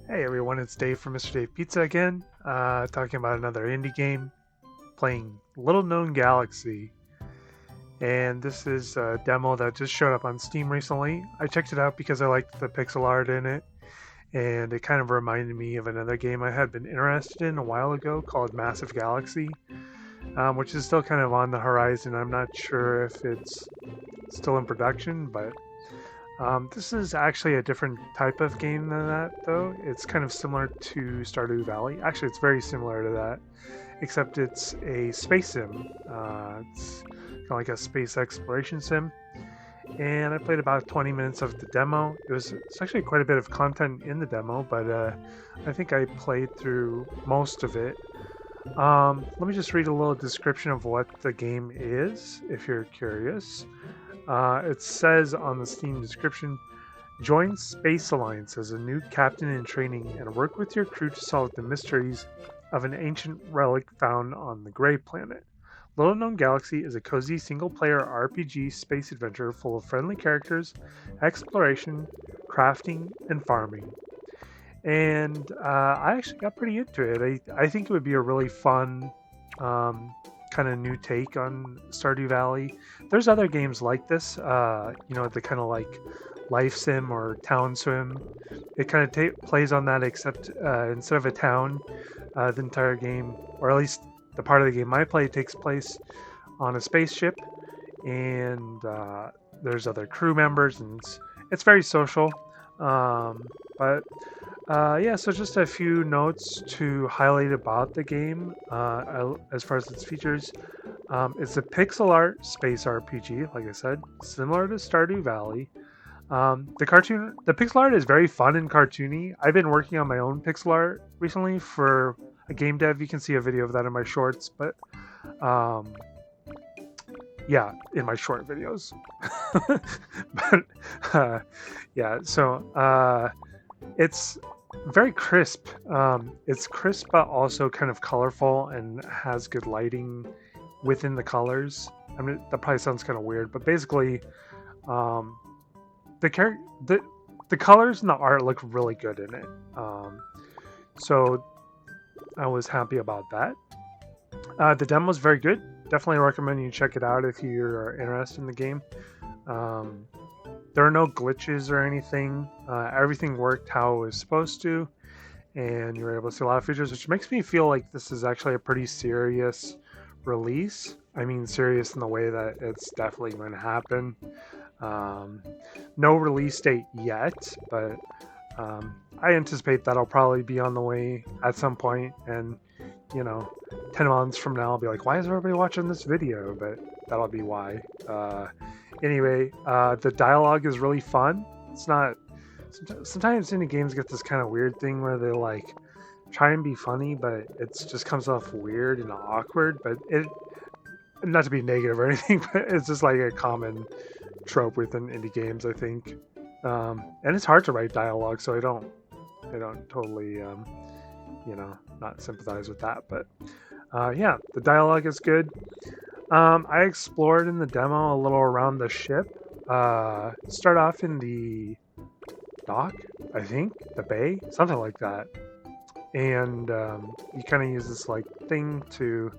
Hey everyone, it's Dave from Mr. Dave Pizza again, talking about another indie game, playing Little Known Galaxy. And this is a demo that just showed up on Steam recently. I checked it out because I liked the pixel art in it, and it kind of reminded me of another game I had been interested in a while ago called Massive Galaxy, which is still kind of on the horizon. I'm not sure if it's still in production, but this is actually a different type of game than that, though. It's kind of similar to Stardew Valley. Actually, it's very similar to that, except it's a space sim. It's kind of like a space exploration sim. And I played about 20 minutes of the demo. It's actually quite a bit of content in the demo, but I think I played through most of it. Let me just read a little description of what the game is, if you're curious. It says on the Steam description, join Space Alliance as a new captain in training and work with your crew to solve the mysteries of an ancient relic found on the Gray Planet. Little Known Galaxy is a cozy single-player RPG space adventure full of friendly characters, exploration, crafting, and farming. And I actually got pretty into it. I think it would be a really fun kind of new take on Stardew Valley. There's other games like this, the kind of like life sim or town sim. It kind of plays on that, except instead of a town, the entire game, or at least the part of the game I play, takes place on a spaceship, and there's other crew members, and it's very social. But yeah, so just a few notes to highlight about the game as far as its features. It's a pixel art space RPG, like I said, similar to Stardew Valley. The pixel art is very fun and cartoony. I've been working on my own pixel art recently for a game dev. You can see a video of that in my shorts, but um, yeah, in my short videos. but yeah, so it's very crisp. It's crisp, but also kind of colorful and has good lighting within the colors. I mean, that probably sounds kind of weird, but basically, um, the char- the colors and the art look really good in it. So I was happy about that. The demo is very good. Definitely recommend you check it out if you're interested in the game. Um, there are no glitches or anything. Everything worked how it was supposed to, and you were able to see a lot of features, which makes me feel like this is actually a pretty serious release. I mean, serious in the way that it's definitely going to happen. Um, no release date yet, but I anticipate that'll probably be on the way at some point, and 10 months from now I'll be like, why is everybody watching this video? But that'll be why. Anyway, the dialogue is really fun. It's not. Sometimes indie games get this kind of weird thing where they like try and be funny, but it just comes off weird and awkward. But not to be negative or anything, but it's just like a common trope within indie games, I think. And it's hard to write dialogue, so I don't totally, not sympathize with that. But yeah, the dialogue is good. I explored in the demo a little around the ship. Start off in the dock, I think, the bay, something like that. And you kind of use this like thing to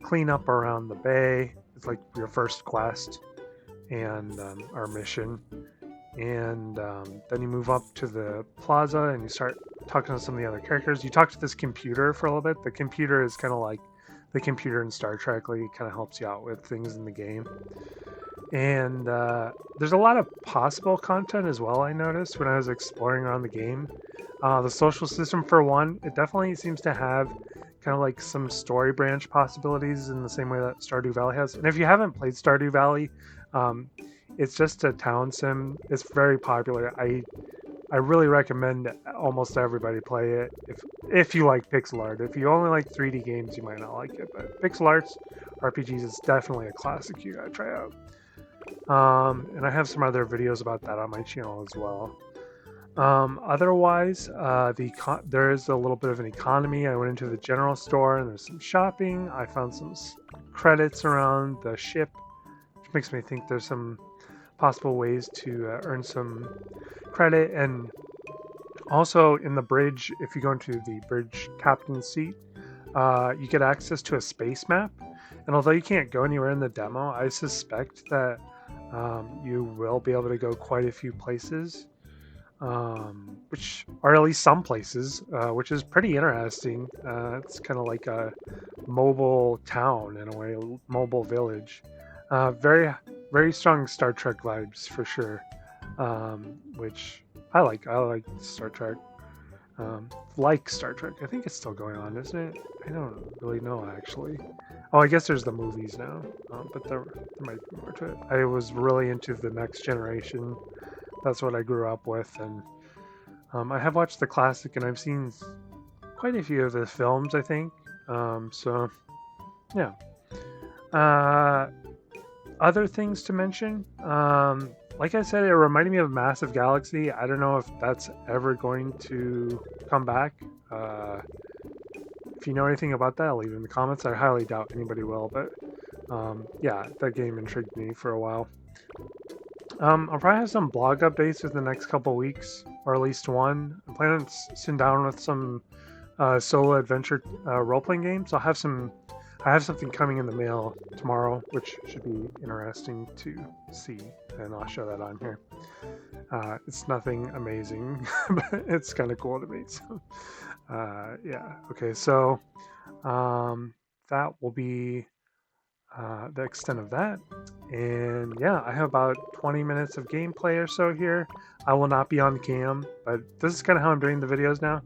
clean up around the bay. It's like your first quest and our mission. And then you move up to the plaza and you start talking to some of the other characters. You talk to this computer for a little bit. The computer is kind of like the computer in Star Trek, like it kind of helps you out with things in the game. And there's a lot of possible content as well, I noticed when I was exploring around the game. The social system, for one, it definitely seems to have kind of like some story branch possibilities in the same way that Stardew Valley has. And if you haven't played Stardew Valley, it's just a town sim. It's very popular. I really recommend almost everybody play it if you like pixel art. If you only like 3D games, you might not like it. But pixel arts, RPGs is definitely a classic you gotta try out. And I have some other videos about that on my channel as well. Otherwise, there is a little bit of an economy. I went into the general store and there's some shopping. I found some credits around the ship, which makes me think there's some possible ways to earn some credit. And Also, in the bridge, if you go into the bridge captain's seat, you get access to a space map. And although you can't go anywhere in the demo, I suspect that you will be able to go quite a few places, which are at least some places, which is pretty interesting. It's kind of like a mobile town in a way, a mobile village. Very, very strong Star Trek vibes for sure, which I like. I like Star Trek. Like Star Trek. I think it's still going on, isn't it? I don't really know actually. Oh, I guess there's the movies now, but there might be more to it. I was really into the Next Generation. That's what I grew up with, and I have watched the classic, and I've seen quite a few of the films, I think. So, yeah. Other things to mention. Like I said, it reminded me of Massive Galaxy. I don't know if that's ever going to come back. If you know anything about that, leave it in the comments. I highly doubt anybody will, but yeah, that game intrigued me for a while. I'll probably have some blog updates within the next couple weeks, or at least one. I'm planning on sitting down with some solo adventure role-playing games. I have something coming in the mail tomorrow, which should be interesting to see, and I'll show that on here. It's nothing amazing, but it's kind of cool to me. So, yeah. Okay, so that will be the extent of that. And yeah, I have about 20 minutes of gameplay or so here. I will not be on cam, but this is kind of how I'm doing the videos now.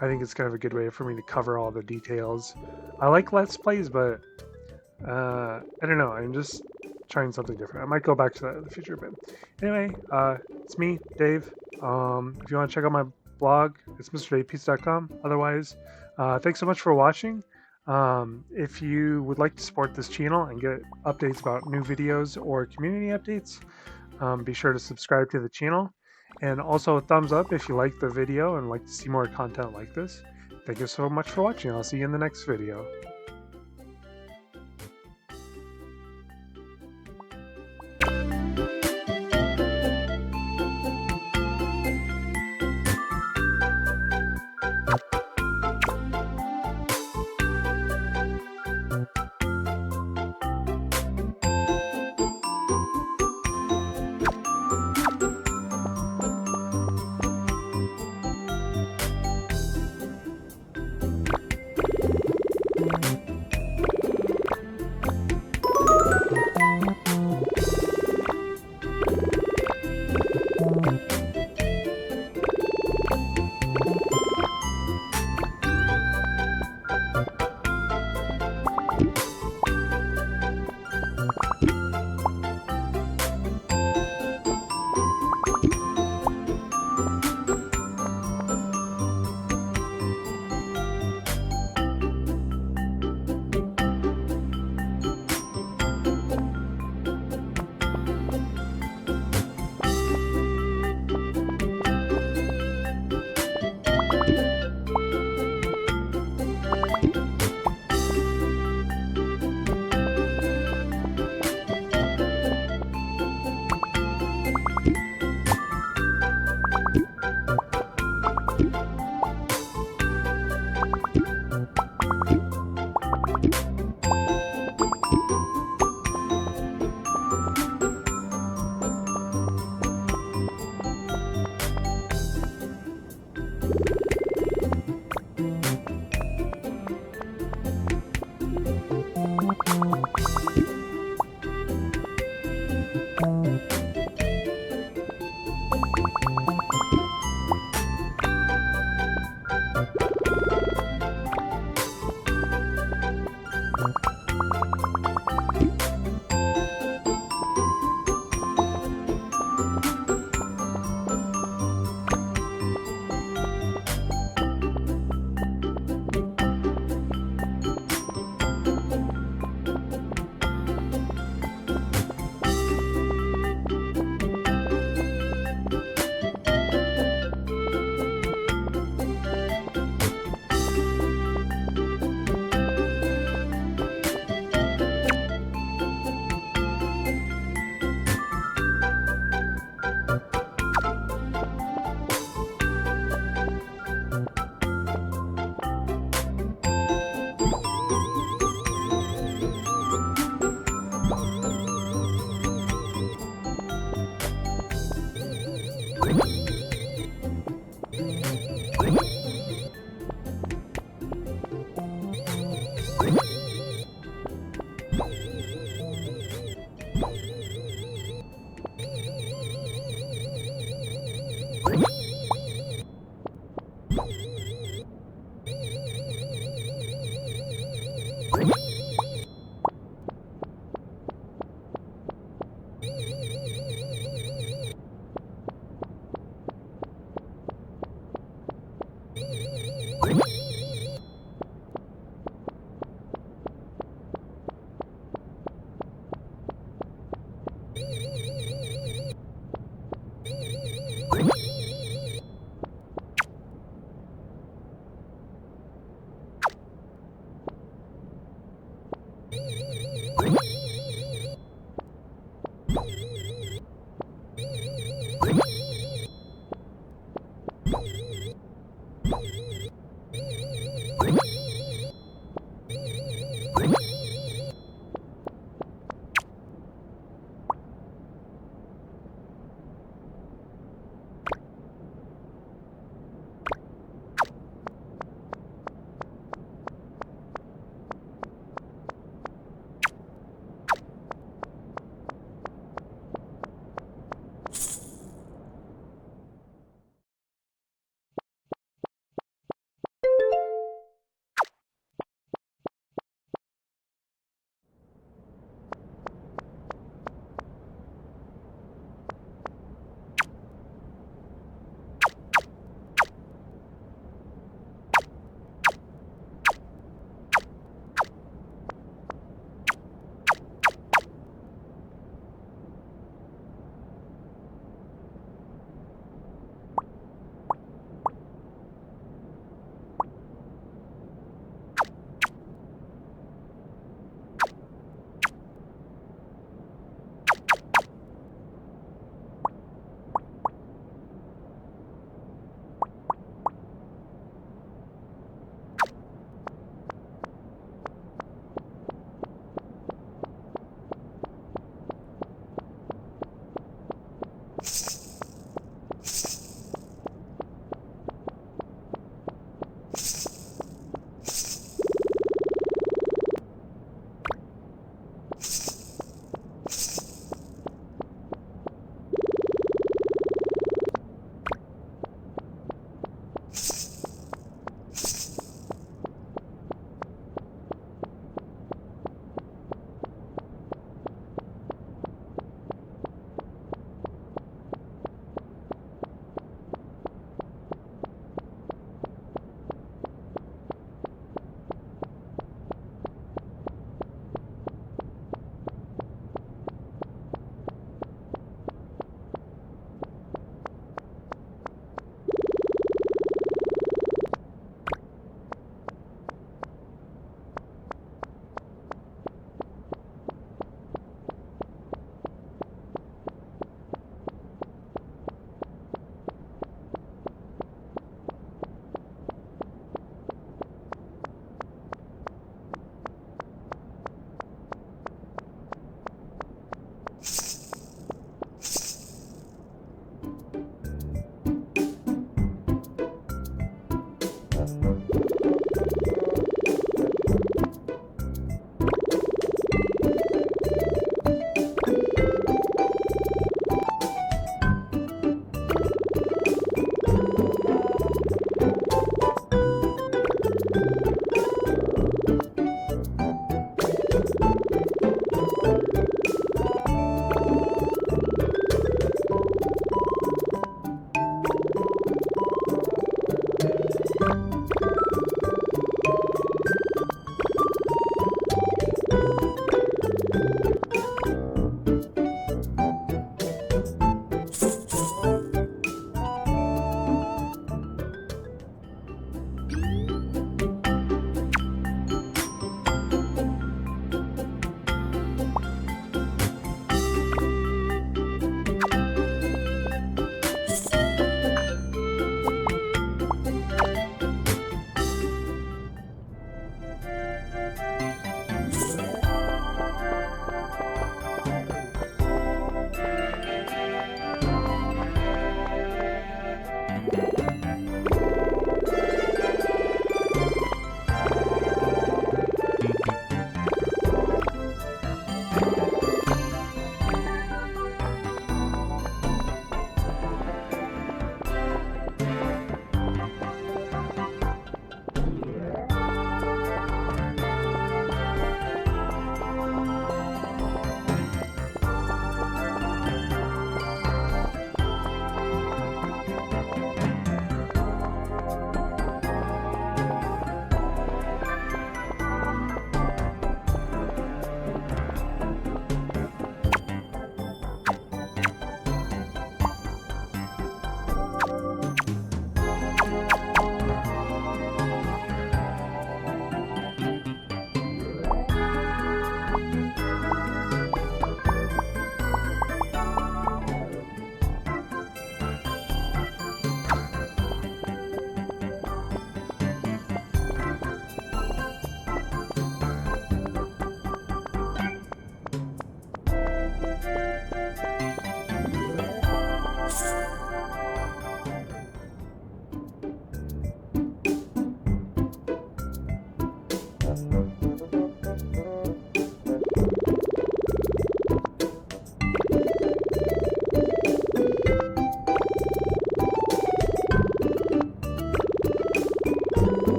I think it's kind of a good way for me to cover all the details. I like Let's Plays, but I don't know. I'm just trying something different. I might go back to that in the future, but anyway, it's me, Dave. If you want to check out my blog, it's mrdavepizza.com. Otherwise, thanks so much for watching. If you would like to support this channel and get updates about new videos or community updates, be sure to subscribe to the channel. And also a thumbs up if you like the video and like to see more content like this. Thank you so much for watching. I'll see you in the next video.